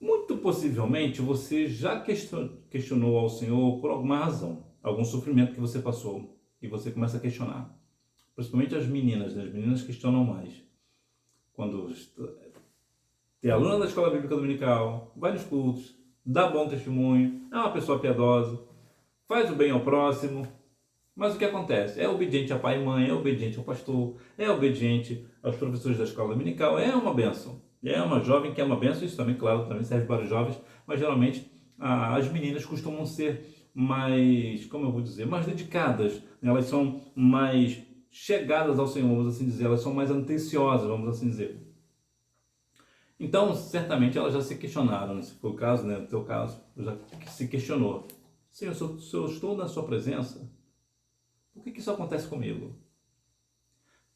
Muito possivelmente você já questionou ao Senhor por alguma razão, algum sofrimento que você passou e você começa a questionar. Principalmente as meninas, né? As meninas questionam mais. Quando tem aluna da escola bíblica dominical, vai nos cultos, dá bom testemunho, é uma pessoa piedosa, faz o bem ao próximo, mas o que acontece? É obediente a pai e mãe, é obediente ao pastor, é obediente aos professores da escola dominical, é uma bênção. É uma jovem que é uma bênção, isso também, claro, também serve para os jovens, mas geralmente as meninas costumam ser mais, como eu vou dizer, mais dedicadas, elas são mais chegadas ao Senhor, vamos assim dizer, elas são mais atenciosas, vamos assim dizer. Então, certamente elas já se questionaram, se for o caso, né, no teu caso, já se questionou. Senhor, se eu estou na sua presença, por que isso acontece comigo?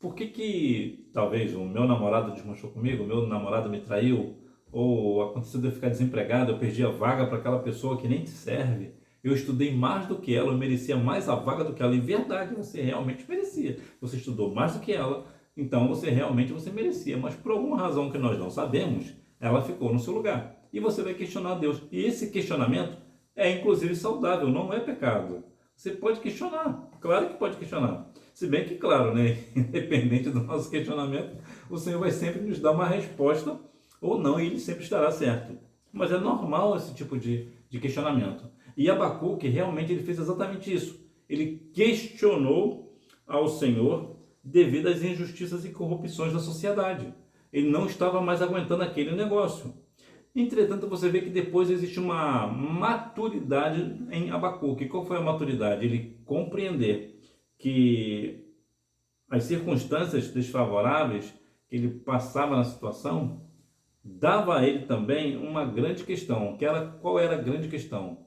Por que talvez o meu namorado desmanchou comigo, o meu namorado me traiu, ou aconteceu de eu ficar desempregado, eu perdi a vaga para aquela pessoa que nem te serve, eu estudei mais do que ela, eu merecia mais a vaga do que ela, e verdade, você realmente merecia, você estudou mais do que ela, então você realmente merecia, mas por alguma razão que nós não sabemos, ela ficou no seu lugar, e você vai questionar Deus, e esse questionamento é inclusive saudável, não é pecado. Você pode questionar, claro que pode questionar. Se bem que, claro, né, independente do nosso questionamento, o Senhor vai sempre nos dar uma resposta ou não, e Ele sempre estará certo. Mas é normal esse tipo de questionamento. E Abacuque, realmente, ele fez exatamente isso. Ele questionou ao Senhor devido às injustiças e corrupções da sociedade. Ele não estava mais aguentando aquele negócio. Entretanto, você vê que depois existe uma maturidade em Abacuque. Qual foi a maturidade? Ele compreender que as circunstâncias desfavoráveis que ele passava na situação dava a ele também uma grande questão. Qual era a grande questão?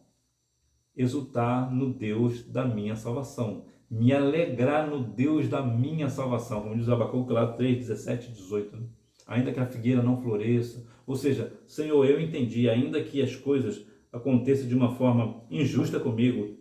Exultar no Deus da minha salvação. Me alegrar no Deus da minha salvação. Como diz Abacuque lá 3, 17 e 18. Né? Ainda que a figueira não floresça. Ou seja, Senhor, eu entendi, ainda que as coisas aconteçam de uma forma injusta comigo,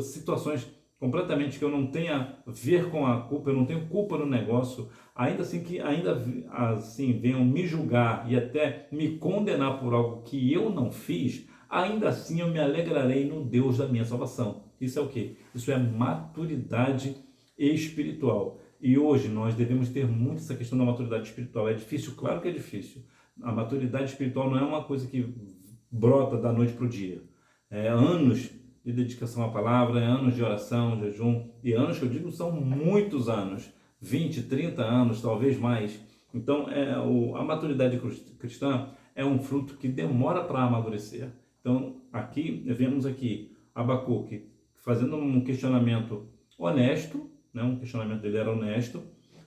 situações completamente que eu não tenha a ver com a culpa, eu não tenho culpa no negócio, ainda assim que ainda assim venham me julgar e até me condenar por algo que eu não fiz, ainda assim eu me alegrarei no Deus da minha salvação. Isso é o quê? Isso é maturidade espiritual. E hoje nós devemos ter muito essa questão da maturidade espiritual. É difícil? Claro que é difícil. A maturidade espiritual não é uma coisa que brota da noite para o dia. É anos de dedicação à palavra, é anos de oração, jejum, e anos que eu digo são muitos anos 20, 30 anos, talvez mais. Então, a maturidade cristã é um fruto que demora para amadurecer. Então, vemos aqui Abacuque fazendo um questionamento honesto, né? Um questionamento dele era honesto,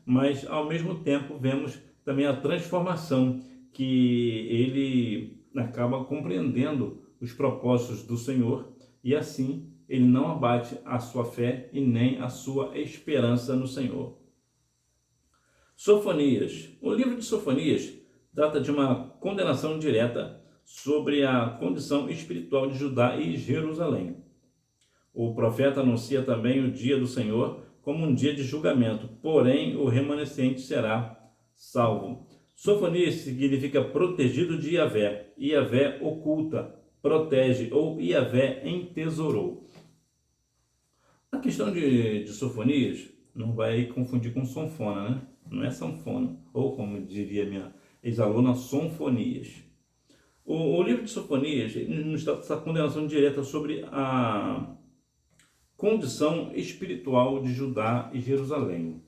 mas ao mesmo tempo vemos também a transformação que ele acaba compreendendo os propósitos do Senhor e assim ele não abate a sua fé e nem a sua esperança no Senhor. Sofonias. O livro de Sofonias trata de uma condenação direta sobre a condição espiritual de Judá e Jerusalém. O profeta anuncia também o dia do Senhor como um dia de julgamento, porém o remanescente será salvo. Sofonias significa protegido de Yahvé. Yahvé oculta, protege, ou Yahvé entesourou. A questão de Sofonias não vai confundir com sanfona, né? Não é sanfona, ou como diria minha ex-aluna, sonfonias. O livro de Sofonias nos dá essa condenação direta sobre a condição espiritual de Judá e Jerusalém.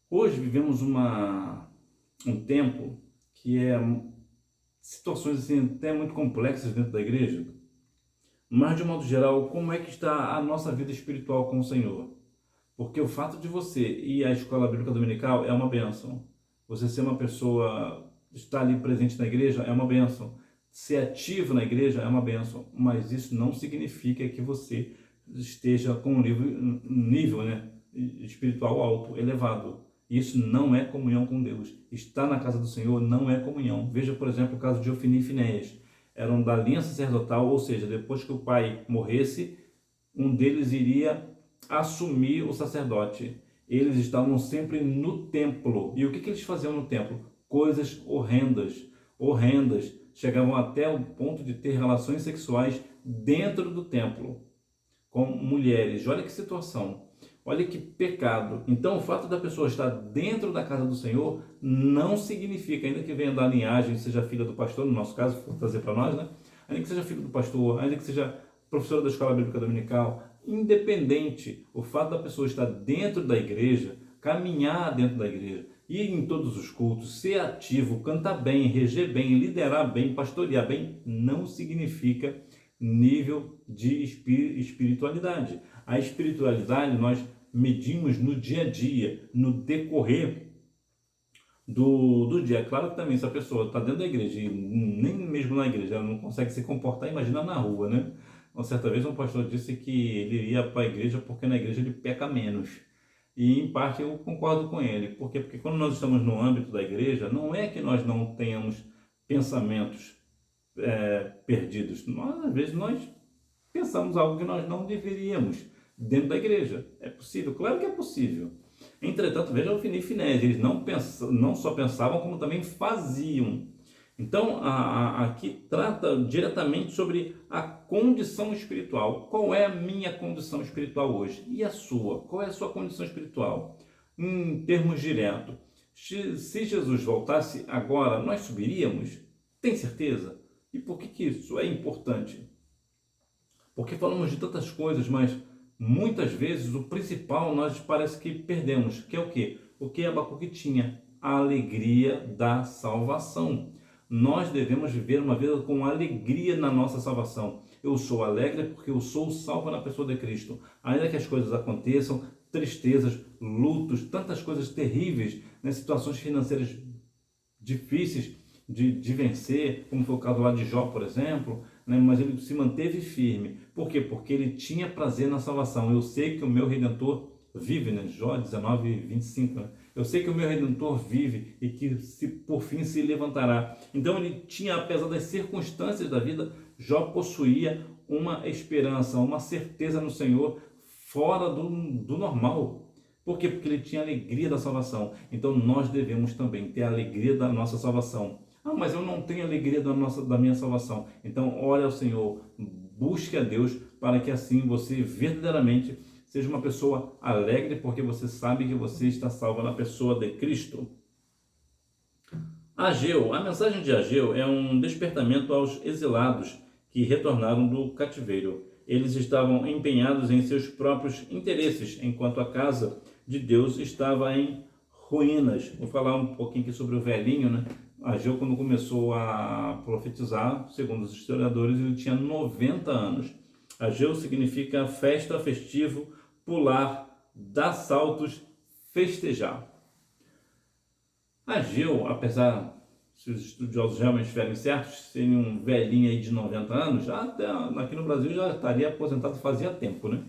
Hoje vivemos um tempo que é situações assim, até muito complexas dentro da igreja, mas de modo geral, como é que está a nossa vida espiritual com o Senhor? Porque o fato de você ir à escola bíblica dominical é uma bênção. Você ser uma pessoa, estar ali presente na igreja é uma bênção. Ser ativo na igreja é uma bênção. Mas isso não significa que você esteja com um nível, né, espiritual alto, elevado. Isso não é comunhão com Deus. Estar na casa do Senhor não é comunhão. Veja, por exemplo, o caso de Ofni e Finéias. Eram da linha sacerdotal, ou seja, depois que o pai morresse, um deles iria assumir o sacerdote. Eles estavam sempre no templo. E o que eles faziam no templo? Coisas horrendas. Chegavam até o ponto de ter relações sexuais dentro do templo, com mulheres. Olha que situação. Olha que pecado. Então, o fato da pessoa estar dentro da casa do Senhor não significa, ainda que venha da linhagem, seja filha do pastor, no nosso caso, vou trazer para nós, né? Ainda que seja filho do pastor, ainda que seja professora da escola bíblica dominical, independente, o fato da pessoa estar dentro da igreja, caminhar dentro da igreja, ir em todos os cultos, ser ativo, cantar bem, reger bem, liderar bem, pastorear bem, não significa nível de espiritualidade. A espiritualidade nós medimos no dia a dia, no decorrer do dia. Claro que também se a pessoa está dentro da igreja e nem mesmo na igreja ela não consegue se comportar, imagina na rua, né? Uma certa vez um pastor disse que ele ia para a igreja porque na igreja ele peca menos. E em parte eu concordo com ele. Por quê? Porque quando nós estamos no âmbito da igreja, não é que nós não tenhamos pensamentos perdidos. Às vezes nós pensamos algo que nós não deveríamos dentro da igreja. É possível? Claro que é possível. Entretanto, veja Ofni e Finéias, eles não só pensavam, como também faziam. Então, aqui trata diretamente sobre a condição espiritual. Qual é a minha condição espiritual hoje? E a sua? Qual é a sua condição espiritual? Em termos diretos, se Jesus voltasse agora, nós subiríamos? Tem certeza? E por que isso é importante? Porque falamos de tantas coisas, mas muitas vezes o principal nós parece que perdemos, que é o quê? O que Abacuque tinha? A alegria da salvação. Nós devemos viver uma vida com alegria na nossa salvação. Eu sou alegre porque eu sou salvo na pessoa de Cristo. Ainda que as coisas aconteçam, tristezas, lutos, tantas coisas terríveis, né, situações financeiras difíceis de vencer, como foi o caso lá de Jó, por exemplo, né? Mas ele se manteve firme. Por quê? Porque ele tinha prazer na salvação. Eu sei que o meu Redentor vive, né? Jó 19, 25, né? Eu sei que o meu Redentor vive e que por fim se levantará. Então ele tinha, apesar das circunstâncias da vida, Jó possuía uma esperança, uma certeza no Senhor fora do normal. Por quê? Porque ele tinha a alegria da salvação. Então nós devemos também ter a alegria da nossa salvação. Ah, mas eu não tenho alegria da minha salvação. Então ore ao Senhor, busque a Deus para que assim você verdadeiramente seja uma pessoa alegre, porque você sabe que você está salvo na pessoa de Cristo. Ageu, a mensagem de Ageu é um despertamento aos exilados que retornaram do cativeiro. Eles estavam empenhados em seus próprios interesses, enquanto a casa de Deus estava em ruínas. Vou falar um pouquinho aqui sobre o velhinho, né? Ageu, quando começou a profetizar, segundo os historiadores, ele tinha 90 anos. Ageu significa festa, festivo, pular, dar saltos, festejar. Ageu, apesar, se os estudiosos realmente estiverem certos, seria um velhinho aí de 90 anos, já até aqui no Brasil já estaria aposentado fazia tempo, né?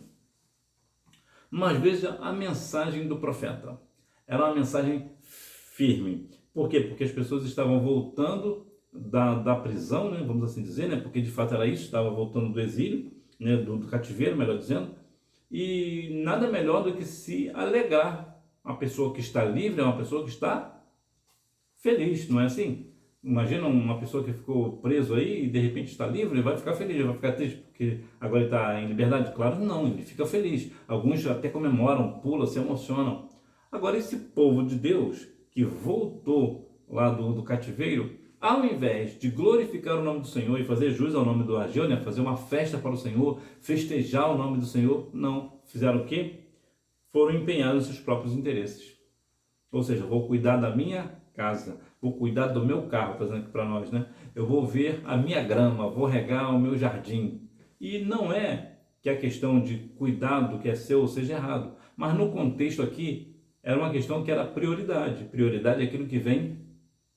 Mas veja a mensagem do profeta. Era uma mensagem firme. Por quê? Porque as pessoas estavam voltando da prisão, né? Vamos assim dizer, né? Porque de fato era isso, estava voltando do exílio, né? do cativeiro, melhor dizendo. E nada melhor do que se alegrar. Uma pessoa que está livre é uma pessoa que está feliz, não é assim? Imagina uma pessoa que ficou preso aí e de repente está livre, ele vai ficar feliz, ele vai ficar triste porque agora ele está em liberdade? Claro, não, ele fica feliz. Alguns até comemoram, pulam, se emocionam. Agora, esse povo de Deus que voltou lá do cativeiro, ao invés de glorificar o nome do Senhor e fazer jus ao nome do Ageu, né, fazer uma festa para o Senhor, festejar o nome do Senhor, não. Fizeram o quê? Foram empenhados nos seus próprios interesses. Ou seja, vou cuidar da minha casa, vou cuidar do meu carro, fazendo aqui para nós, né? Eu vou ver a minha grama, vou regar o meu jardim. E não é que a questão de cuidar do que é seu seja errado, mas no contexto aqui era uma questão que era prioridade. Prioridade é aquilo que vem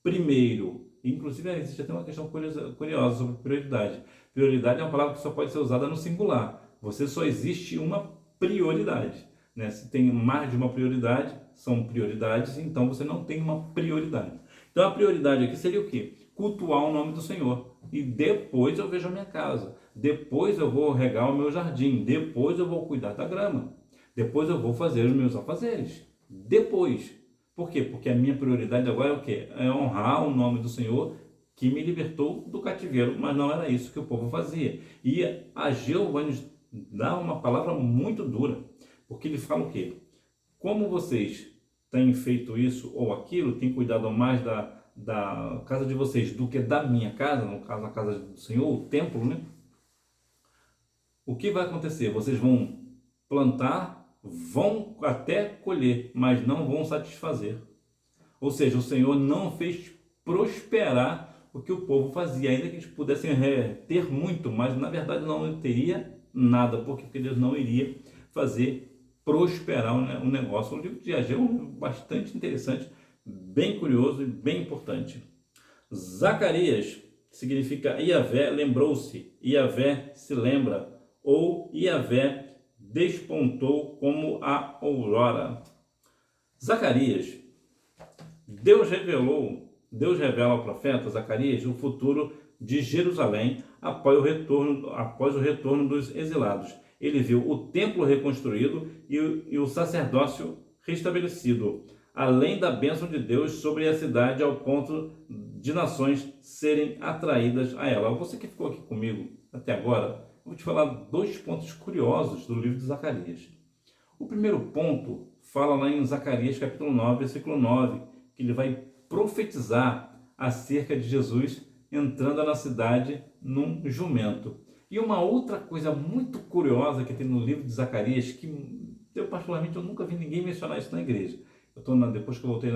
primeiro. Inclusive existe até uma questão curiosa sobre prioridade. Prioridade é uma palavra que só pode ser usada no singular. Você só existe uma prioridade, né? Se tem mais de uma prioridade, são prioridades, então você não tem uma prioridade. Então a prioridade aqui seria o quê? Cultuar o nome do Senhor. E depois eu vejo a minha casa. Depois eu vou regar o meu jardim. Depois eu vou cuidar da grama. Depois eu vou fazer os meus afazeres. Depois. Por quê? Porque a minha prioridade agora é o quê? É honrar o nome do Senhor que me libertou do cativeiro. Mas não era isso que o povo fazia. E Ageu vai nos dar uma palavra muito dura. Porque ele fala o quê? Como vocês têm feito isso ou aquilo, têm cuidado mais da casa de vocês do que da minha casa, no caso a casa do Senhor, o templo, né? O que vai acontecer? Vocês vão plantar, vão até colher, mas não vão satisfazer. Ou seja, o Senhor não fez prosperar o que o povo fazia, ainda que eles pudessem ter muito, mas na verdade não teria nada, porque Deus não iria fazer prosperar um negócio. O livro de Ageu é bastante interessante, bem curioso e bem importante. Zacarias, que significa Iavé lembrou-se, Iavé se lembra, ou Iavé despontou como a aurora. Zacarias, Deus revela ao profeta Zacarias o futuro de Jerusalém após o retorno dos exilados. Ele viu o templo reconstruído e o sacerdócio restabelecido, além da bênção de Deus sobre a cidade ao ponto de nações serem atraídas a ela. Você que ficou aqui comigo até agora, eu vou te falar 2 pontos curiosos do livro de Zacarias. O primeiro ponto fala lá em Zacarias capítulo 9, versículo 9, que ele vai profetizar acerca de Jesus entrando na cidade num jumento. E uma outra coisa muito curiosa que tem no livro de Zacarias, que eu particularmente eu nunca vi ninguém mencionar isso na igreja. Depois que eu voltei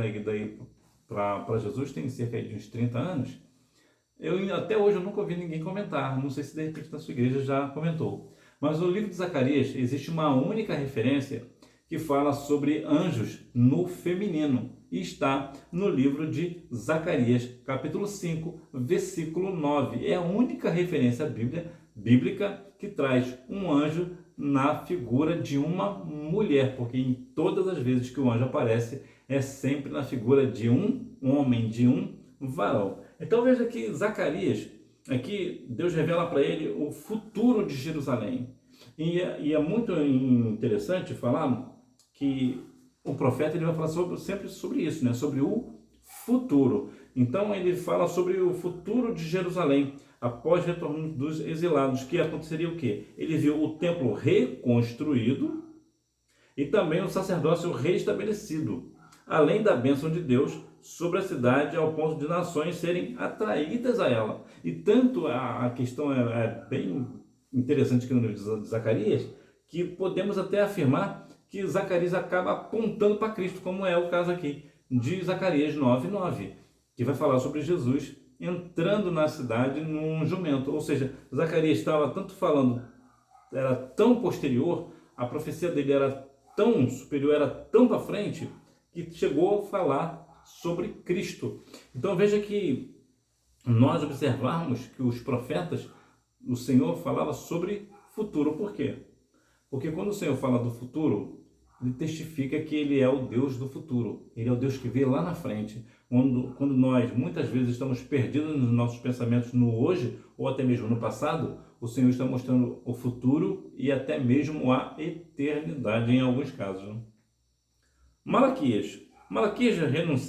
para Jesus, tem cerca de uns 30 anos, até hoje eu nunca ouvi ninguém comentar, não sei se de repente na sua igreja já comentou. Mas no livro de Zacarias existe uma única referência que fala sobre anjos no feminino. E está no livro de Zacarias, capítulo 5, versículo 9. É a única referência bíblica que traz um anjo na figura de uma mulher, porque em todas as vezes que o anjo aparece, é sempre na figura de um homem, de um varão. Então veja que Zacarias, aqui Deus revela para ele o futuro de Jerusalém. E é muito interessante falar que o profeta ele vai falar sempre sobre isso, né? Sobre o futuro. Então ele fala sobre o futuro de Jerusalém após o retorno dos exilados, que aconteceria o quê? Ele viu o templo reconstruído e também o sacerdócio restabelecido, além da bênção de Deus sobre a cidade ao ponto de nações serem atraídas a ela. E tanto a questão é bem interessante aqui no livro de Zacarias, que podemos até afirmar que Zacarias acaba apontando para Cristo, como é o caso aqui de Zacarias 9:9, que vai falar sobre Jesus entrando na cidade num jumento. Ou seja, Zacarias estava tanto falando, era tão posterior, a profecia dele era tão superior, era tão para frente, que chegou a falar sobre Cristo. Então veja que nós observarmos que os profetas, o Senhor falava sobre futuro. Por quê? Porque quando o Senhor fala do futuro, ele testifica que ele é o Deus do futuro. Ele é o Deus que vê lá na frente. Quando nós muitas vezes estamos perdidos nos nossos pensamentos no hoje, ou até mesmo no passado, o Senhor está mostrando o futuro e até mesmo a eternidade em alguns casos. Malaquias. Malaquias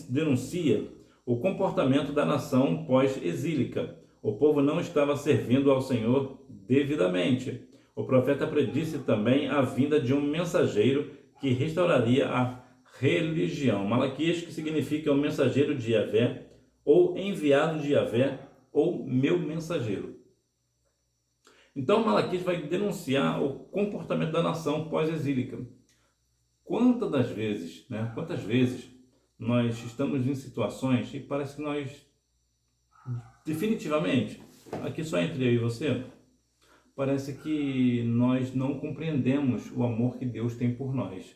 denuncia o comportamento da nação pós-exílica. O povo não estava servindo ao Senhor devidamente. O profeta predisse também a vinda de um mensageiro que restauraria a religião. Malaquias, que significa o mensageiro de Yahvé, ou enviado de Yahvé, ou meu mensageiro. Então Malaquias vai denunciar o comportamento da nação pós-exílica. Quantas vezes nós estamos em situações e parece que nós, definitivamente, aqui só entre eu e você, parece que nós não compreendemos o amor que Deus tem por nós.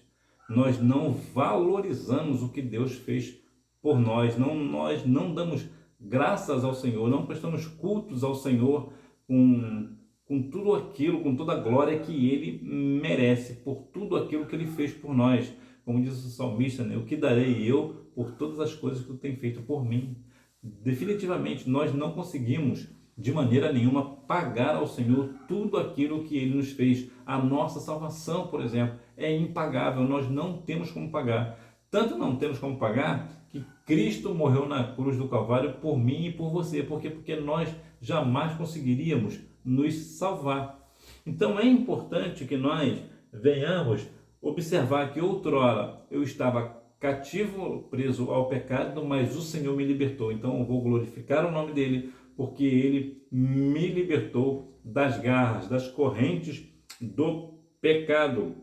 Nós não valorizamos o que Deus fez por nós. Nós não damos graças ao Senhor, não prestamos cultos ao Senhor com tudo aquilo, com toda a glória que Ele merece, por tudo aquilo que Ele fez por nós. Como diz o salmista, né? O que darei eu por todas as coisas que tu tem feito por mim? Definitivamente, nós não conseguimos de maneira nenhuma pagar ao Senhor tudo aquilo que Ele nos fez. A nossa salvação, por exemplo, é impagável, nós não temos como pagar. Tanto não temos como pagar que Cristo morreu na cruz do Calvário por mim e por você. Por quê? Porque nós jamais conseguiríamos nos salvar. Então é importante que nós venhamos observar que outrora eu estava cativo, preso ao pecado, mas o Senhor me libertou. Então eu vou glorificar o nome dele, porque ele me libertou das garras, das correntes do pecado.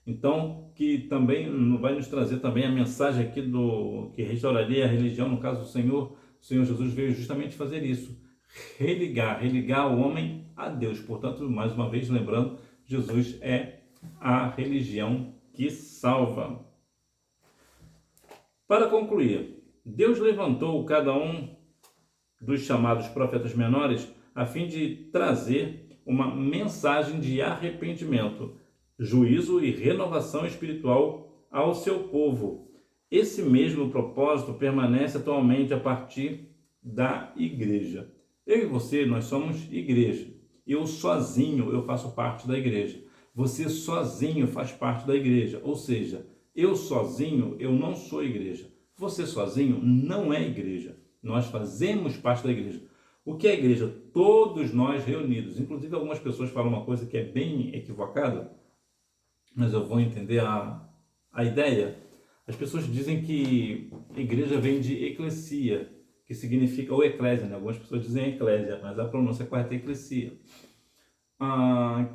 Então, que também vai nos trazer também a mensagem aqui do que restauraria a religião, no caso do Senhor. O Senhor Jesus veio justamente fazer isso, religar o homem a Deus. Portanto, mais uma vez lembrando, Jesus é a religião que salva. Para concluir, Deus levantou cada um dos chamados profetas menores a fim de trazer uma mensagem de arrependimento, juízo e renovação espiritual ao seu povo. Esse mesmo propósito permanece atualmente a partir da igreja. Eu e você, nós somos igreja. Eu sozinho, eu faço parte da igreja. Você sozinho faz parte da igreja. Ou seja, eu sozinho, eu não sou igreja. Você sozinho não é igreja. Nós fazemos parte da igreja. O que é a igreja? Todos nós reunidos. Inclusive, algumas pessoas falam uma coisa que é bem equivocada, mas eu vou entender a ideia. As pessoas dizem que igreja vem de eclesia, que significa, ou eclésia, né? Algumas pessoas dizem eclésia, mas a pronúncia correta é eclesia.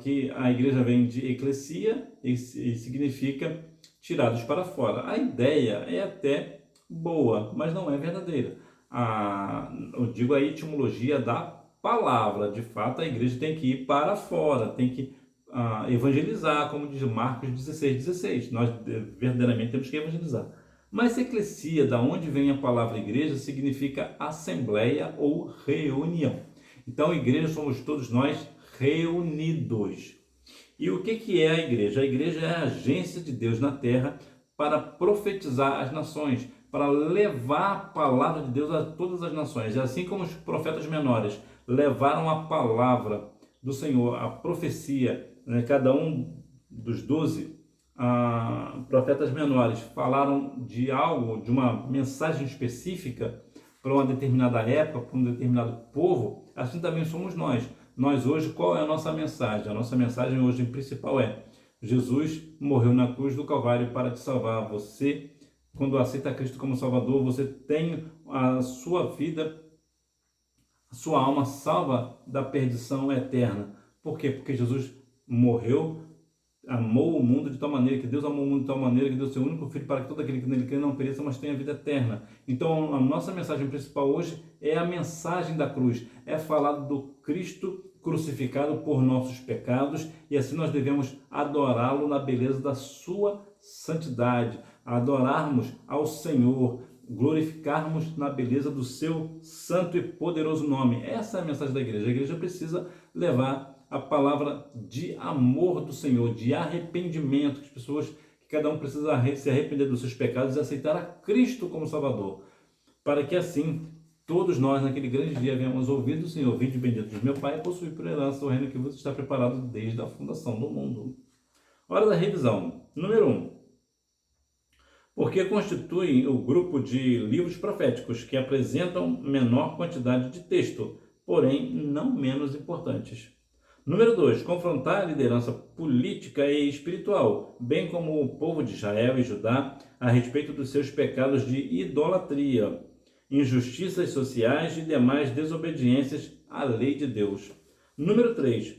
Que a igreja vem de eclesia e significa tirados para fora. A ideia é até boa, mas não é verdadeira. Eu digo a etimologia da palavra. De fato, a igreja tem que ir para fora, tem que evangelizar, como diz Marcos 16:16. Nós verdadeiramente temos que evangelizar. Mas eclesia, da onde vem a palavra igreja, significa assembleia ou reunião. Então, igreja somos todos nós reunidos. E o que é a igreja? A igreja é a agência de Deus na terra para profetizar as nações, para levar a palavra de Deus a todas as nações. E assim como os profetas menores levaram a palavra do Senhor, a profecia, né? Cada um dos 12 profetas menores falaram de algo, de uma mensagem específica para uma determinada época, para um determinado povo. Assim também somos nós. Nós hoje, qual é a nossa mensagem? A nossa mensagem hoje principal é: Jesus morreu na cruz do Calvário para te salvar. Você, quando aceita Cristo como Salvador, você tem a sua vida, a sua alma salva da perdição eterna. Por quê? Porque Jesus morreu amou o mundo de tal maneira, que Deus amou o mundo de tal maneira, que deu seu único filho para que todo aquele que nele crê não pereça, mas tenha vida eterna. Então, a nossa mensagem principal hoje é a mensagem da cruz, é falar do Cristo crucificado por nossos pecados, e assim nós devemos adorá-lo na beleza da sua santidade, adorarmos ao Senhor, glorificarmos na beleza do seu santo e poderoso nome. Essa é a mensagem da igreja. A igreja precisa levar a palavra de amor do Senhor, de arrependimento, que as pessoas, que cada um precisa se arrepender dos seus pecados e aceitar a Cristo como Salvador, para que assim todos nós naquele grande dia venhamos ouvir do Senhor: vinde bendito de meu Pai, possuir por herança o reino que vos está preparado desde a fundação do mundo. Hora da revisão. Número 1. Porque constituem o grupo de livros proféticos que apresentam menor quantidade de texto, porém não menos importantes. Número 2. Confrontar a liderança política e espiritual, bem como o povo de Israel e Judá, a respeito dos seus pecados de idolatria, injustiças sociais e demais desobediências à lei de Deus. Número 3.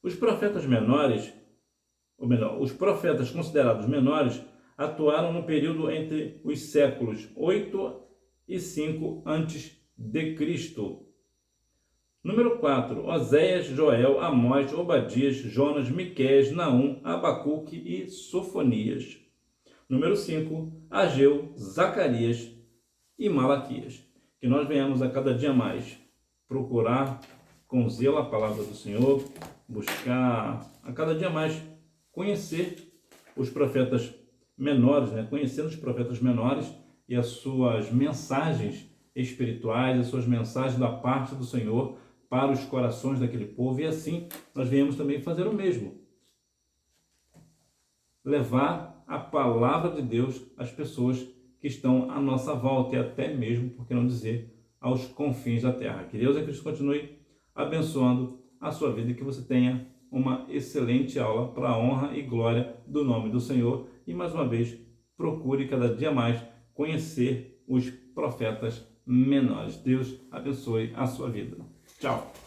Os profetas menores, ou melhor, os profetas considerados menores, atuaram no período entre os séculos 8 e 5 a.C. Número 4. Oséias, Joel, Amós, Obadias, Jonas, Miqueias, Naum, Abacuque e Sofonias. Número 5. Ageu, Zacarias e Malaquias. Que nós venhamos a cada dia mais procurar com zelo a palavra do Senhor, buscar a cada dia mais conhecer os profetas menores, conhecendo os profetas menores e as suas mensagens espirituais, as suas mensagens da parte do Senhor para os corações daquele povo, e assim nós viemos também fazer o mesmo. Levar a palavra de Deus às pessoas que estão à nossa volta e até mesmo, por que não dizer, aos confins da terra. Que Deus e Cristo continue abençoando a sua vida e que você tenha uma excelente aula para a honra e glória do nome do Senhor. E mais uma vez, procure cada dia mais conhecer os profetas menores. Deus abençoe a sua vida. Tchau!